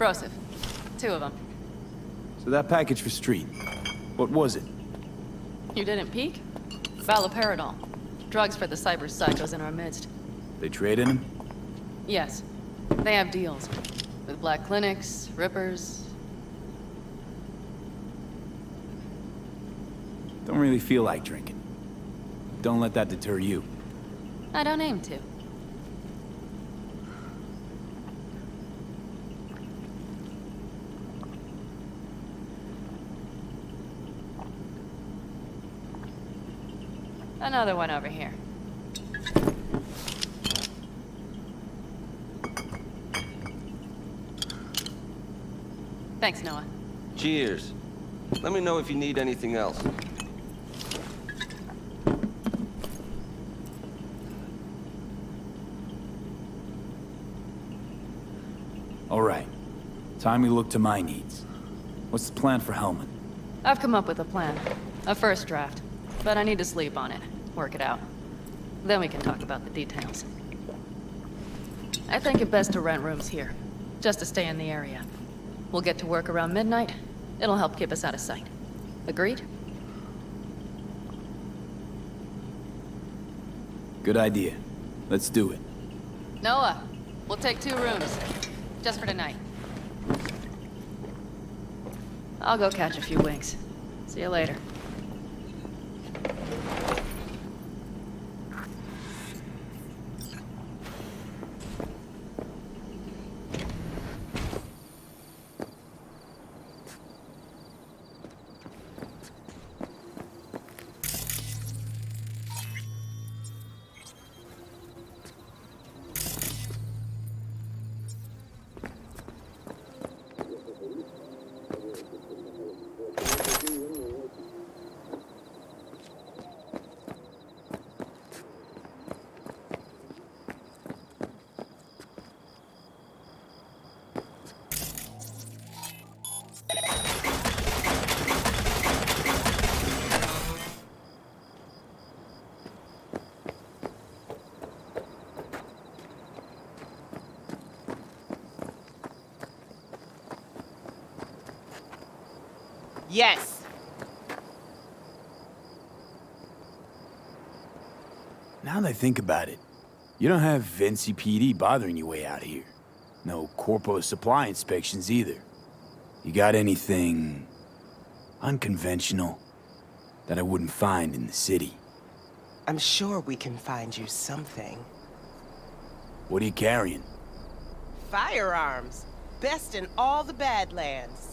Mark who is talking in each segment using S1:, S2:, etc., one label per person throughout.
S1: Explosive. 2 of them.
S2: So that package for Street, what was it?
S1: You didn't peek? Valoperidol. Drugs for the cyber psychos in our midst.
S2: They traded him?
S1: Yes. They have deals. With black clinics, rippers.
S2: Don't really feel like drinking. Don't let that deter you.
S1: I don't aim to. Another one over here. Thanks, Noah.
S3: Cheers. Let me know if you need anything else.
S2: All right. Time we look to my needs. What's the plan for Hellman?
S1: I've come up with a plan. A first draft. But I need to sleep on it. Work it out. Then we can talk about the details. I think it best to rent rooms here. Just to stay in the area. We'll get to work around midnight. It'll help keep us out of sight. Agreed?
S2: Good idea. Let's do it.
S1: Noah, we'll take 2 rooms. Just for tonight. I'll go catch a few winks. See you later.
S4: Yes.
S2: Now that I think about it, you don't have NCPD bothering you way out here. No corpo supply inspections either. You got anything unconventional that I wouldn't find in the city?
S4: I'm sure we can find you something.
S2: What are you carrying?
S4: Firearms. Best in all the Badlands.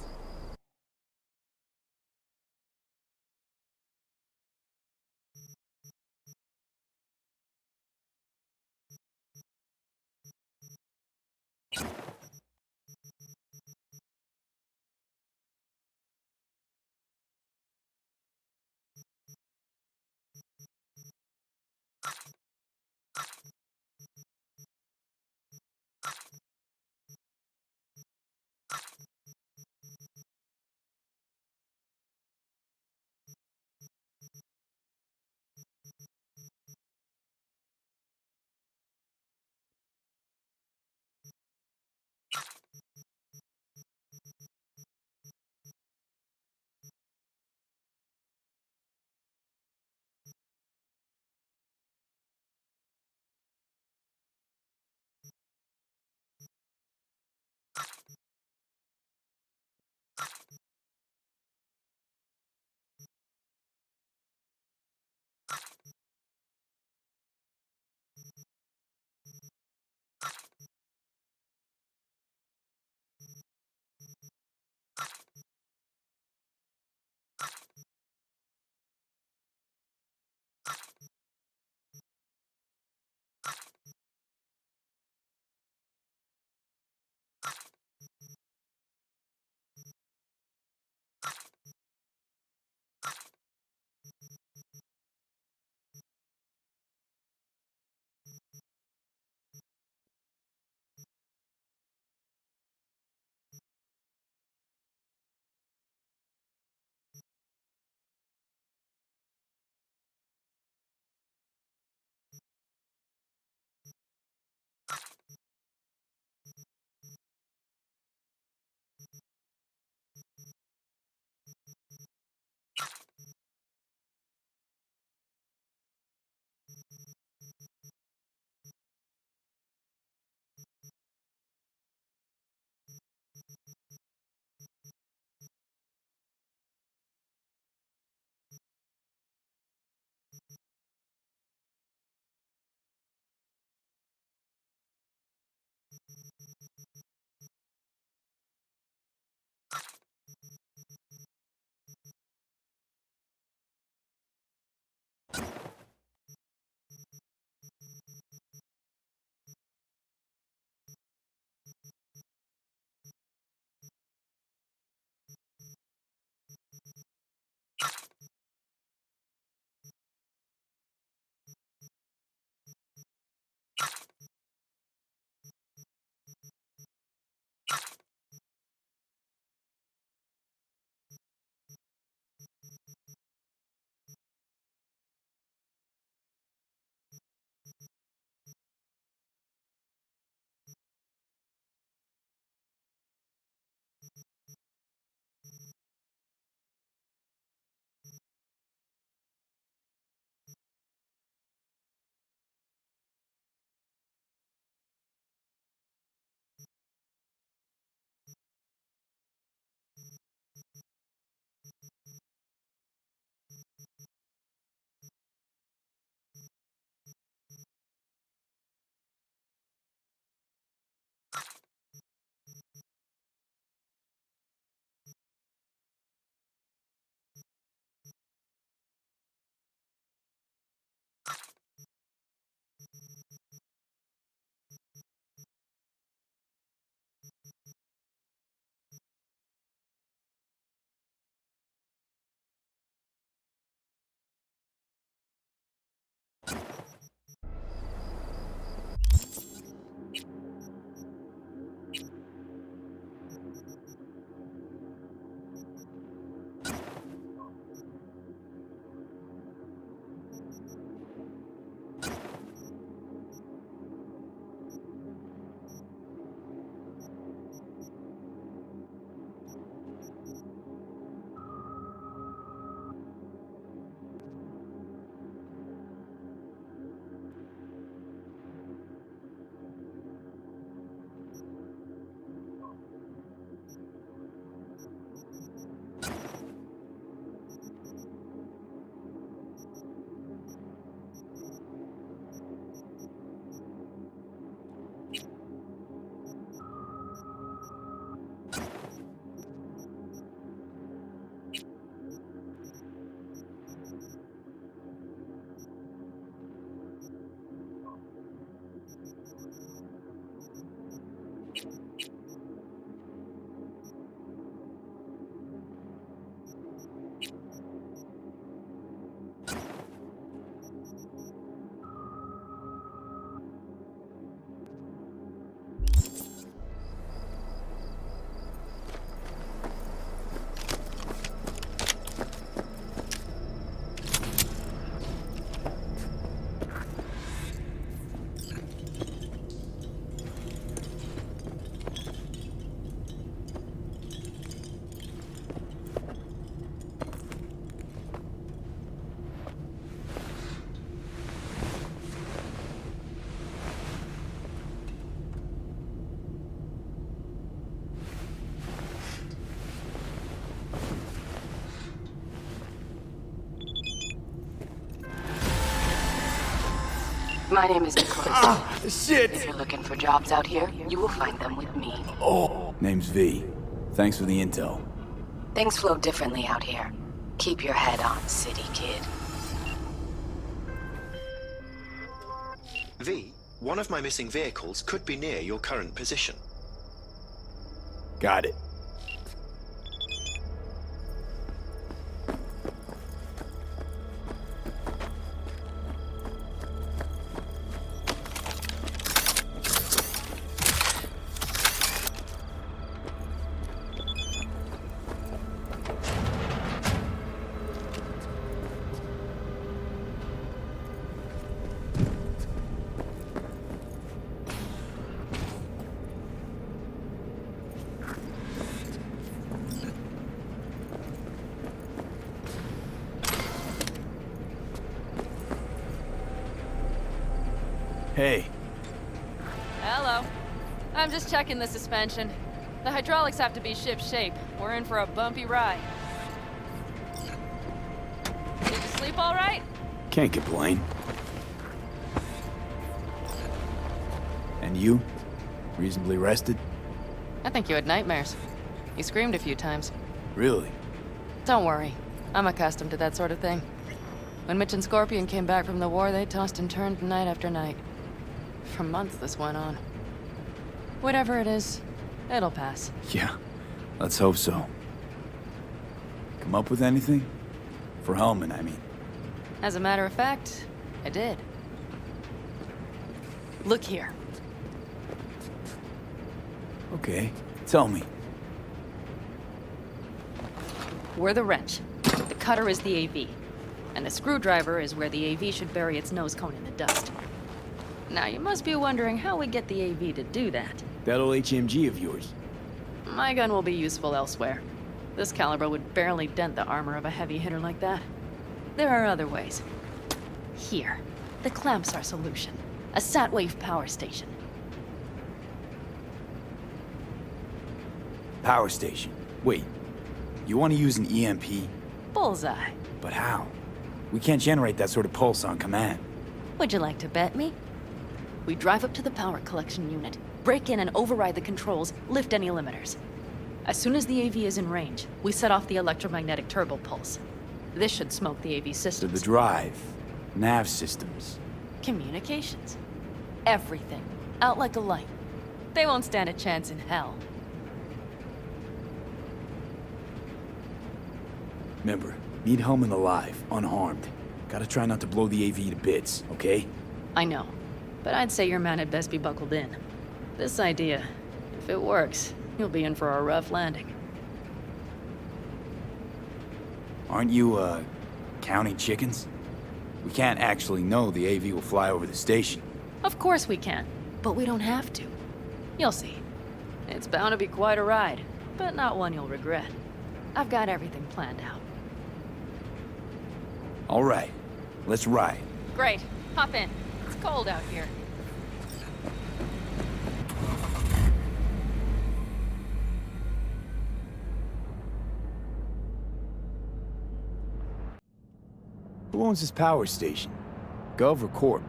S5: My name is Nicholas.
S2: Shit!
S5: If you're looking for jobs out here, you will find them with me.
S2: Oh, name's V. Thanks for the intel.
S5: Things flow differently out here. Keep your head on, city kid.
S6: V, one of my missing vehicles could be near your current position.
S2: Got it. Hey.
S1: Hello. I'm just checking the suspension. The hydraulics have to be ship-shape. We're in for a bumpy ride. Did you sleep all right?
S2: Can't complain. And you? Reasonably rested?
S1: I think you had nightmares. You screamed a few times.
S2: Really?
S1: Don't worry. I'm accustomed to that sort of thing. When Mitch and Scorpion came back from the war, they tossed and turned night after night. For months this went on. Whatever it is, it'll pass.
S2: Yeah, let's hope so. Come up with anything? For Hellman, I mean.
S1: As a matter of fact, I did. Look here.
S2: Okay, tell me.
S1: We're the wrench. The cutter is the AV. And the screwdriver is where the AV should bury its nose cone in the dust. Now, you must be wondering how we get the AV to do that.
S2: That old HMG of yours.
S1: My gun will be useful elsewhere. This caliber would barely dent the armor of a heavy hitter like that. There are other ways. Here. The clamps are solution. A sat-wave power station.
S2: Power station. Wait, you want to use an EMP?
S1: Bullseye.
S2: But how? We can't generate that sort of pulse on command.
S1: Would you like to bet me? We drive up to the power collection unit, break in and override the controls, lift any limiters. As soon as the AV is in range, we set off the electromagnetic turbo pulse. This should smoke the AV
S2: To
S1: systems.
S2: the drive, nav systems.
S1: Communications. Everything. Out like a light. They won't stand a chance in hell.
S2: Remember, need Hellman alive, unharmed. Gotta try not to blow the AV to bits, okay?
S1: I know. But I'd say your man had best be buckled in. This idea, if it works, you'll be in for a rough landing.
S2: Aren't you, counting chickens? We can't actually know the AV will fly over the station.
S1: Of course we can, but we don't have to. You'll see. It's bound to be quite a ride, but not one you'll regret. I've got everything planned out.
S2: All right, let's ride.
S1: Great. Hop in. It's cold out here.
S2: Who owns this power station? Gov or Corp?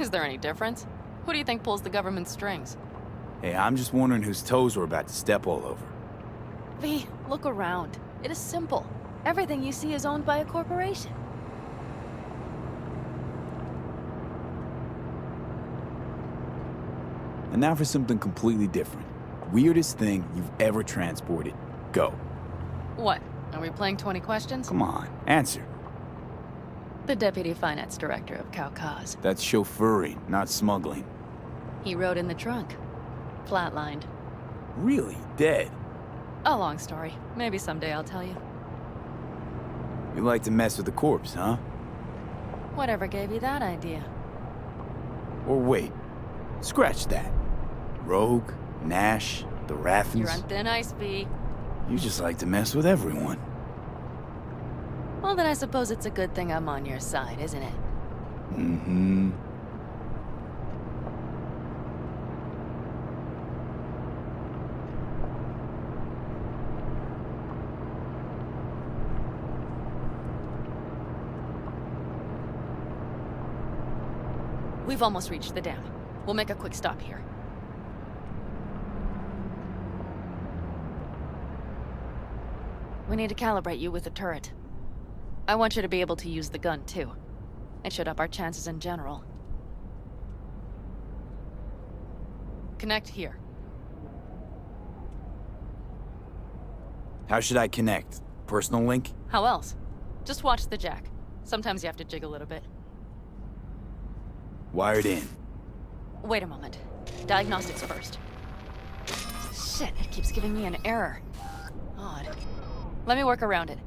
S1: Is there any difference? Who do you think pulls the government's strings?
S2: Hey, I'm just wondering whose toes we're about to step all over.
S1: V, look around. It is simple. Everything you see is owned by a corporation.
S2: And now for something completely different. Weirdest thing you've ever transported. Go.
S1: What? Are we playing 20 questions?
S2: Come on, answer.
S1: The Deputy Finance Director of Caucase.
S2: That's chauffeuring, not smuggling.
S1: He rode in the trunk. Flatlined.
S2: Really? Dead?
S1: A long story. Maybe someday I'll tell you.
S2: You like to mess with the corpse, huh?
S1: Whatever gave you that idea?
S2: Or wait, scratch that. Rogue, Nash, the Rathens.
S1: You're on thin ice, V.
S2: You just like to mess with everyone.
S1: Well, then I suppose it's a good thing I'm on your side, isn't it?
S2: Mm-hmm.
S1: We've almost reached the dam. We'll make a quick stop here. We need to calibrate you with the turret. I want you to be able to use the gun, too. It should up our chances in general. Connect here.
S2: How should I connect? Personal link?
S1: How else? Just watch the jack. Sometimes you have to jig a little bit.
S2: Wired in.
S1: Wait a moment. Diagnostics first. Shit, it keeps giving me an error. Odd. Let me work around it.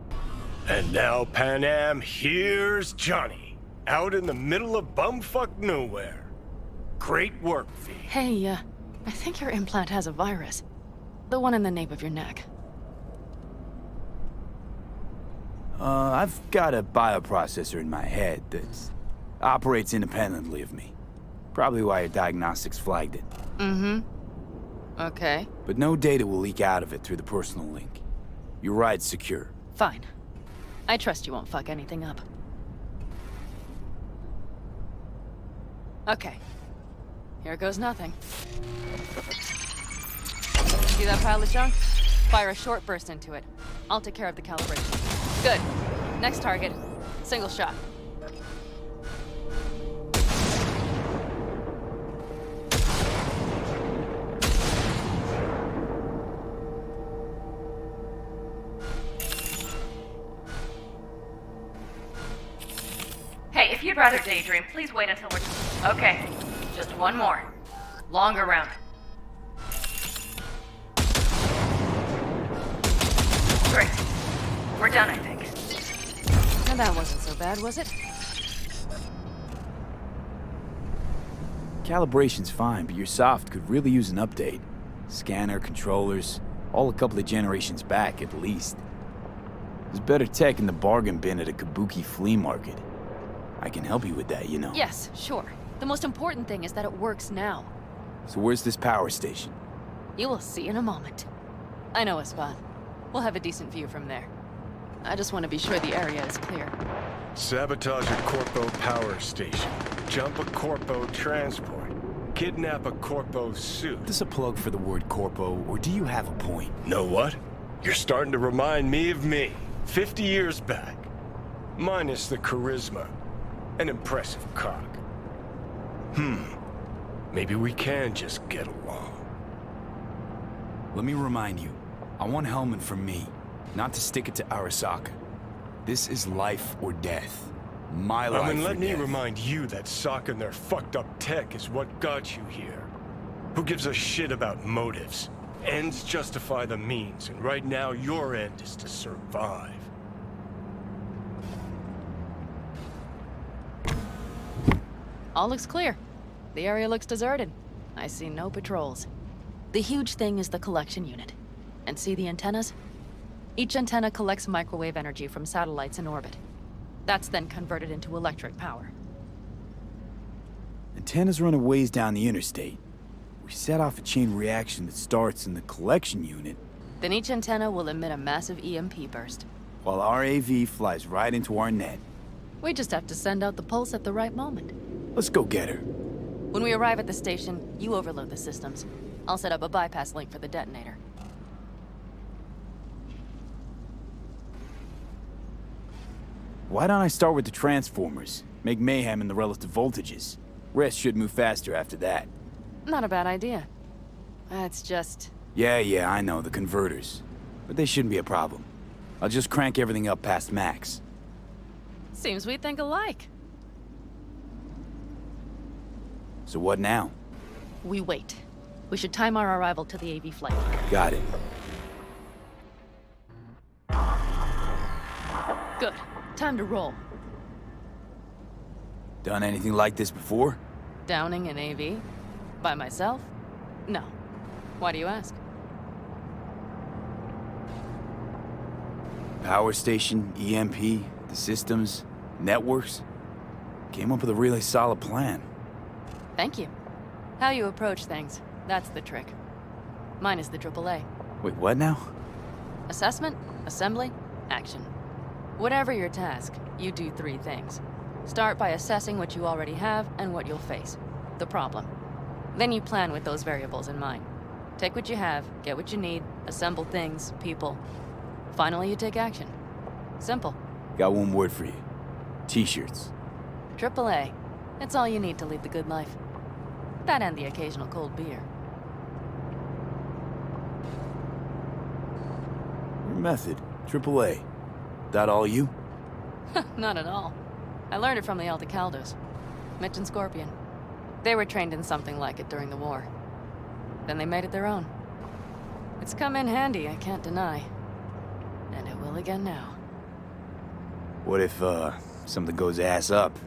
S7: And now, Pan Am, here's Johnny. Out in the middle of bumfuck nowhere. Great work, V.
S1: Hey, I think your implant has a virus. The one in the nape of your neck.
S2: I've got a bioprocessor in my head that operates independently of me. Probably why your diagnostics flagged it.
S1: Mm-hmm. Okay.
S2: But no data will leak out of it through the personal link. Your ride's secure.
S1: Fine. I trust you won't fuck anything up. Okay. Here goes nothing. See that pile of junk? Fire a short burst into it. I'll take care of the calibration. Good. Next target. Single shot.
S8: Hey, if you'd rather daydream, please wait until we're... Okay, just one more. Longer round. Great. We're done, I think.
S1: And that wasn't so bad, was it?
S2: Calibration's fine, but your soft could really use an update. Scanner, controllers, all a couple of generations back at least. There's better tech in the bargain bin at a kabuki flea market. I can help you with that, you know.
S1: Yes, sure. The most important thing is that it works now.
S2: So where's this power station?
S1: You will see in a moment. I know a spot. We'll have a decent view from there. I just want to be sure the area is clear.
S7: Sabotage a Corpo power station. Jump a Corpo transport. Kidnap a Corpo suit.
S2: Is this a plug for the word corpo, or do you have a point?
S7: Know what? You're starting to remind me of me, 50 years back. Minus the charisma. An impressive cock. Maybe we can just get along.
S2: Let me remind you, I want Hellman from me, not to stick it to Arasaka. This is life or death. My life or death.
S7: Let me remind you that Sokka and their fucked up tech is what got you here. Who gives a shit about motives? Ends justify the means, and right now your end is to survive.
S1: All looks clear. The area looks deserted. I see no patrols. The huge thing is the collection unit. And see the antennas? Each antenna collects microwave energy from satellites in orbit. That's then converted into electric power.
S2: Antennas run a ways down the interstate. We set off a chain reaction that starts in the collection unit,
S1: Then each antenna will emit a massive EMP burst.
S2: while our AV flies right into our net.
S1: We just have to send out the pulse at the right moment.
S2: Let's go get her.
S1: When we arrive at the station, you overload the systems. I'll set up a bypass link for the detonator.
S2: Why don't I start with the transformers? Make mayhem in the relative voltages. Rest should move faster after that.
S1: Not a bad idea. It's just...
S2: Yeah, I know, the converters. But they shouldn't be a problem. I'll just crank everything up past max.
S1: seems we think alike.
S2: So what now?
S1: We wait. We should time our arrival to the AV flight.
S2: Got it.
S1: Good. Time to roll.
S2: Done anything like this before?
S1: Downing an AV? By myself? No. Why do you ask?
S2: Power station, EMP, the systems, networks. Came up with a really solid plan.
S1: Thank you. How you approach things, that's the trick. Mine is the AAA.
S2: Wait, what now?
S1: Assessment, assembly, action. Whatever your task, you do 3 things. Start by assessing what you already have and what you'll face. The problem. Then you plan with those variables in mind. Take what you have, get what you need, assemble things, people. Finally, you take action. Simple.
S2: Got one word for you. T-shirts.
S1: AAA. It's all you need to lead the good life. That and the occasional cold beer.
S2: Your method. AAA. That all you?
S1: Not at all. I learned it from the Aldecaldos. Mitch and Scorpion. They were trained in something like it during the war. Then they made it their own. It's come in handy, I can't deny. And it will again now.
S2: What if, something goes ass up?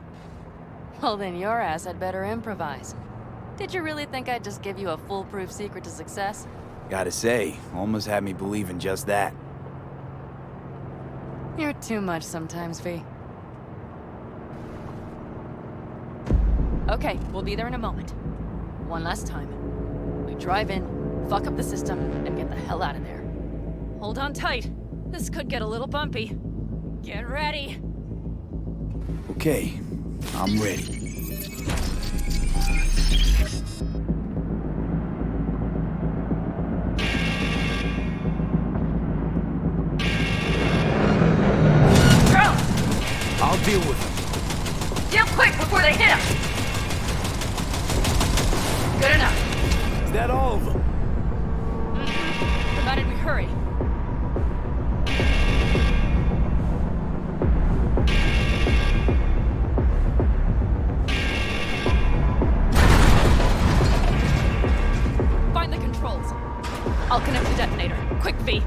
S1: Well, then your ass had better improvise. Did you really think I'd just give you a foolproof secret to success?
S2: Gotta say, almost had me believe in just that.
S1: You're too much sometimes, V. Okay, we'll be there in a moment. One last time. We drive in, fuck up the system, and get the hell out of there. Hold on tight. This could get a little bumpy. Get ready.
S2: Okay, I'm ready. I'll deal with them.
S8: Deal quick before they hit him! Good enough.
S2: Is that all of them?
S1: Provided we hurry. Find the controls. I'll connect the detonator. Quick, V.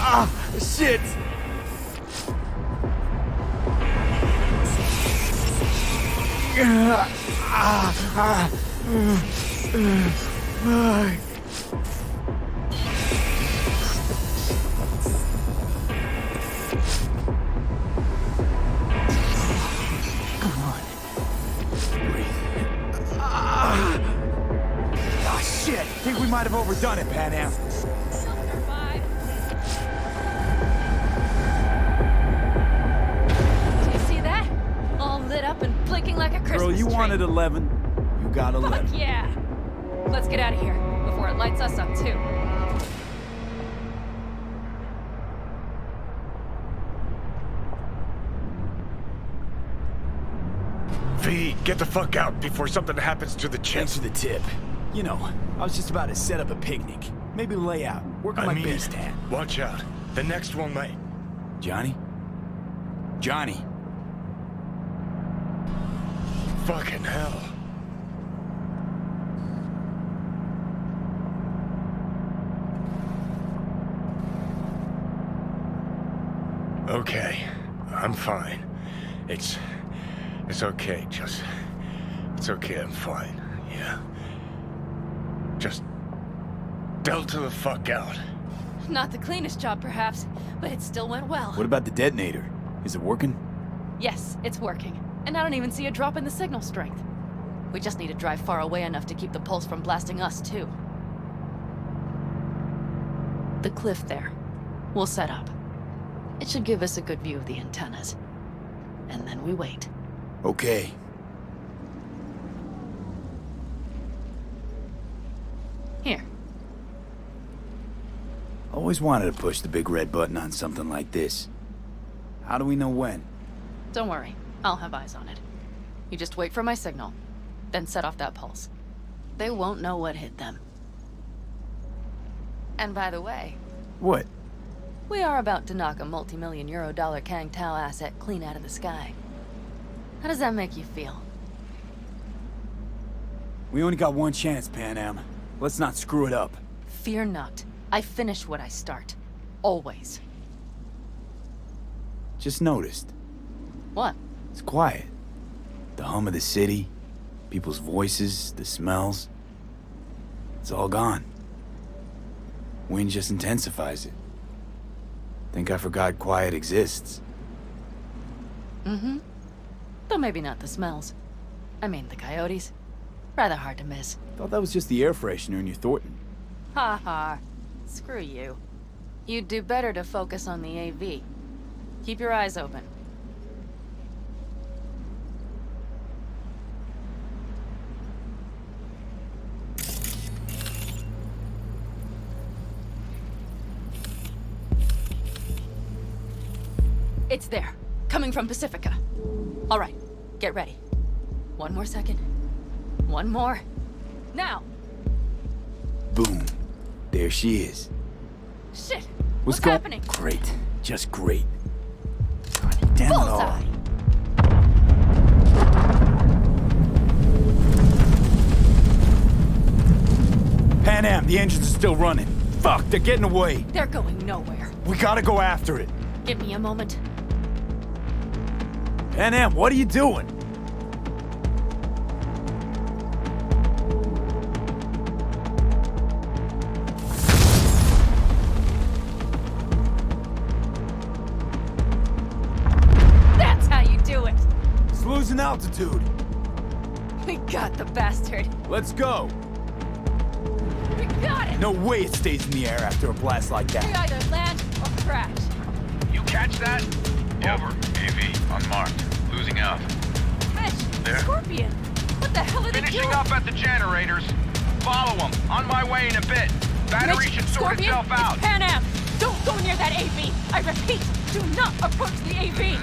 S2: Ah, shit! Come on. Breathe. Ah, shit! Think we might have overdone it, Pan Am.
S1: Survive. Do you see that? All lit up and blinking like a Christmas
S2: Girl, you
S1: tree.
S2: wanted 11. You got 11.
S1: Fuck yeah! Let's get out of here before it lights us up too.
S7: V, get the fuck out before something happens to the
S2: Thanks
S7: chips.
S2: for the tip. You know, I was just about to set up a picnic. Maybe lay out. Work on my base tan.
S7: Watch out. The next one might.
S2: Johnny? Johnny!
S7: Fucking hell. Okay, I'm fine. It's okay, just... It's okay, I'm fine, yeah. Just... Delta the fuck out.
S1: Not the cleanest job, perhaps, but it still went well.
S2: What about the detonator? Is it working?
S1: Yes, it's working. And I don't even see a drop in the signal strength. We just need to drive far away enough to keep the pulse from blasting us, too. The cliff there. We'll set up. It should give us a good view of the antennas. And then we wait.
S2: Okay.
S1: Here.
S2: Always wanted to push the big red button on something like this. How do we know when?
S1: Don't worry. I'll have eyes on it. You just wait for my signal, then set off that pulse. They won't know what hit them. And by the way,
S2: What?
S1: we are about to knock a multi-million-euro Kang Tao asset clean out of the sky. How does that make you feel?
S2: We only got one chance, Pan Am. Let's not screw it up.
S1: Fear not. I finish what I start. Always.
S2: Just noticed.
S1: What?
S2: It's quiet. The hum of the city, people's voices, the smells. It's all gone. Wind just intensifies it. Think I forgot quiet exists.
S1: Mm-hmm. Though maybe not the smells. I mean, the coyotes. Rather hard to miss.
S2: Thought that was just the air freshener in your Thornton.
S1: Ha ha. Screw you. You'd do better to focus on the AV. Keep your eyes open. It's there. Coming from Pacifica. All right. Get ready. One more second. One more. Now!
S2: Boom. There she is.
S1: Shit!
S2: What's
S1: happening?
S2: Great. Just great. God damn it all.
S1: Bullseye!
S2: Pan Am, the engines are still running. Fuck, they're getting away.
S1: They're going nowhere.
S2: We gotta go after it.
S1: Give me a moment.
S2: Pan Am, what are you doing?
S1: That's how you do it!
S2: It's losing altitude.
S1: We got the bastard.
S2: Let's go.
S1: We got it!
S2: No way it stays in the air after a blast like
S1: We
S2: that.
S1: either land or crash.
S9: You catch that? Over. AV, unmarked. Losing out.
S1: Fish!
S9: There.
S1: Scorpion! What the hell are they
S9: Finishing
S1: doing?
S9: up at the generators. Follow him. On my way in a bit. Battery
S8: Mitch,
S9: should sort
S8: Scorpion,
S9: itself out.
S8: it's Pan Am. Don't go near that AV. I repeat, do not approach the AV.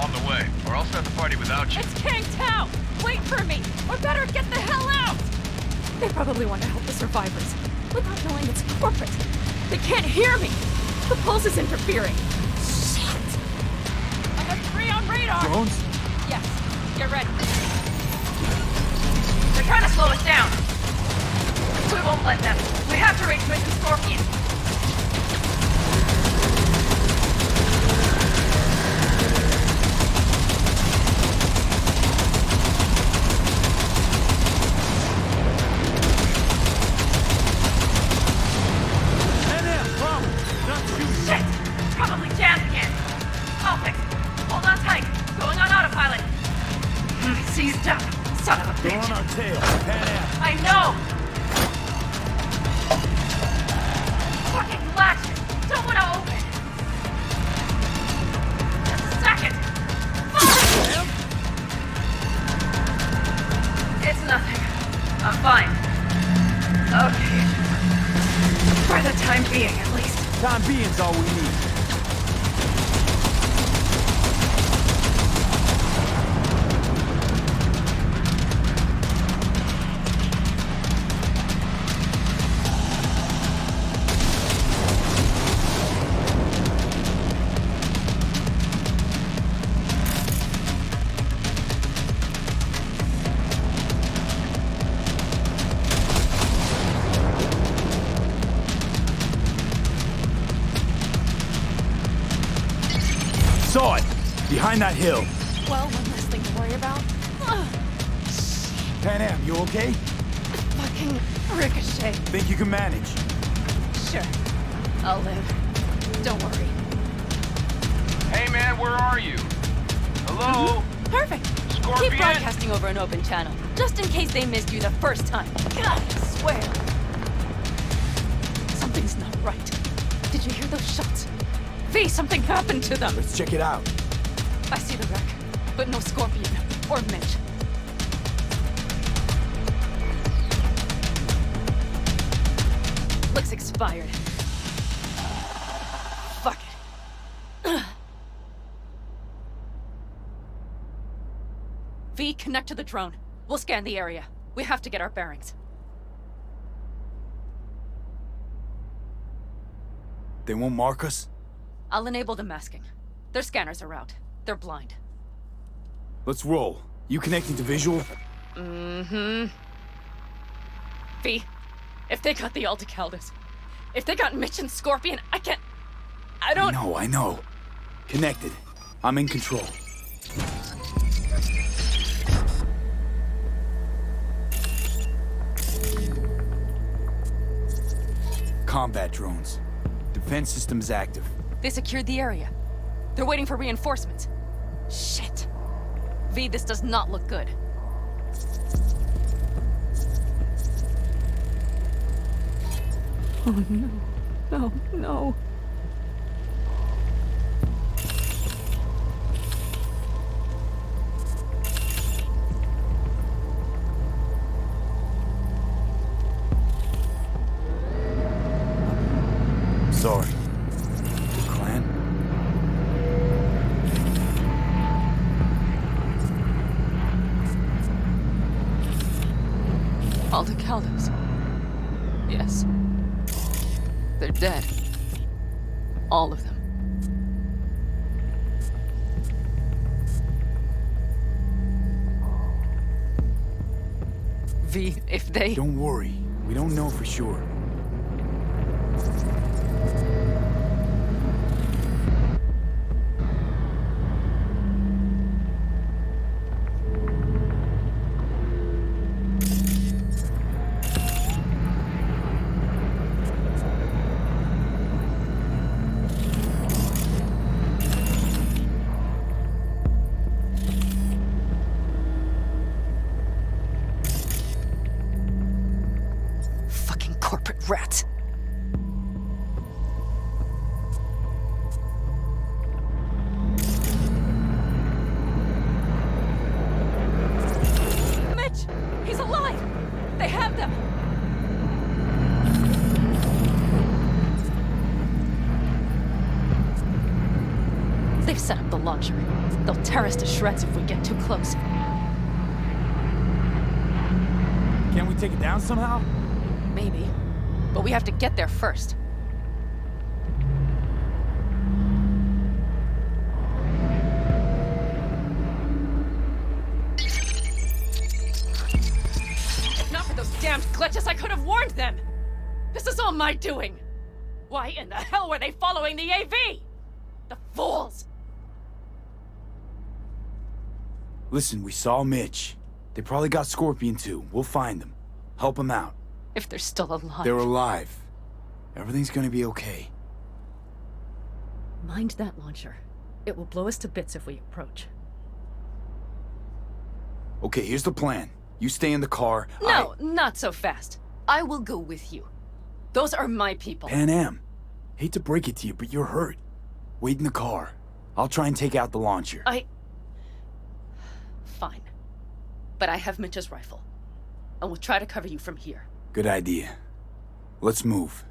S9: On the way, or I'll start the party without you.
S8: It's Kang Tao. Wait for me, or better get the hell out. They probably want to help the survivors without knowing it's corporate. They can't hear me. The pulse is interfering. Shit. I got 3 on radar.
S2: Drones?
S8: Yes, get ready. They're trying to slow us down. We won't let them. We have to reach Mission Scorpion. Shit! Probably jammed again. I'll fix it. Hold on tight. Going on autopilot. Seized up. Son of a
S2: They're
S8: bitch.
S2: on our tail. Pan Am.
S8: I know! Fucking latches! Don't want to open! Just a second! Fuck! It's nothing. I'm fine. Okay. For the time being, at least.
S2: Time being's all we need. Saw it! Behind that hill.
S8: Well, one less thing to worry about.
S2: Pan Am, you okay?
S8: Fucking ricochet.
S2: Think you can manage?
S8: Sure. I'll live. Don't worry.
S9: Hey man, where are you? Hello?
S8: Perfect.
S9: Scorpion?
S1: Keep broadcasting over an open channel, just in case they missed you the first time. God, I swear. Something's not right. Did you hear those shots? V, something happened to them.
S2: Let's check it out.
S8: I see the wreck, but no Scorpion or Mitch.
S1: Looks expired. Fuck it. V, connect to the drone. We'll scan the area. We have to get our bearings.
S2: They won't mark us?
S1: I'll enable the masking. Their scanners are out. They're blind.
S2: Let's roll. You connecting to visual?
S1: Mm-hmm. V, if they got the Aldecaldos, if they got Mitch and Scorpion, I don't...
S2: I know. Connected. I'm in control. Combat drones. Defense systems active.
S1: They secured the area. They're waiting for reinforcements. Shit. V, this does not look good. Oh no. No, no.
S2: Sorry. The clan?
S1: Aldecaldos. Yes. They're dead. All of them. V, if they...
S2: Don't worry. We don't know for sure.
S1: Fucking corporate They've set up the launcher. They'll tear us to shreds if we get too close.
S2: Can't we take it down somehow?
S1: Maybe. But we have to get there first. If not for those damned glitches, I could have warned them! This is all my doing! Why in the hell were they following the AV? The fools!
S2: Listen, we saw Mitch. They probably got Scorpion too. We'll find them. Help them out.
S1: If they're still alive.
S2: They're alive. Everything's gonna be okay.
S1: Mind that launcher. It will blow us to bits if we approach.
S2: Okay, here's the plan. You stay in the car.
S1: No, not so fast. I will go with you. Those are my people.
S2: Pan Am. Hate to break it to you, but you're hurt. Wait in the car. I'll try and take out the launcher.
S1: Fine. But I have Mitch's rifle. And we'll try to cover you from here.
S2: Good idea. Let's move.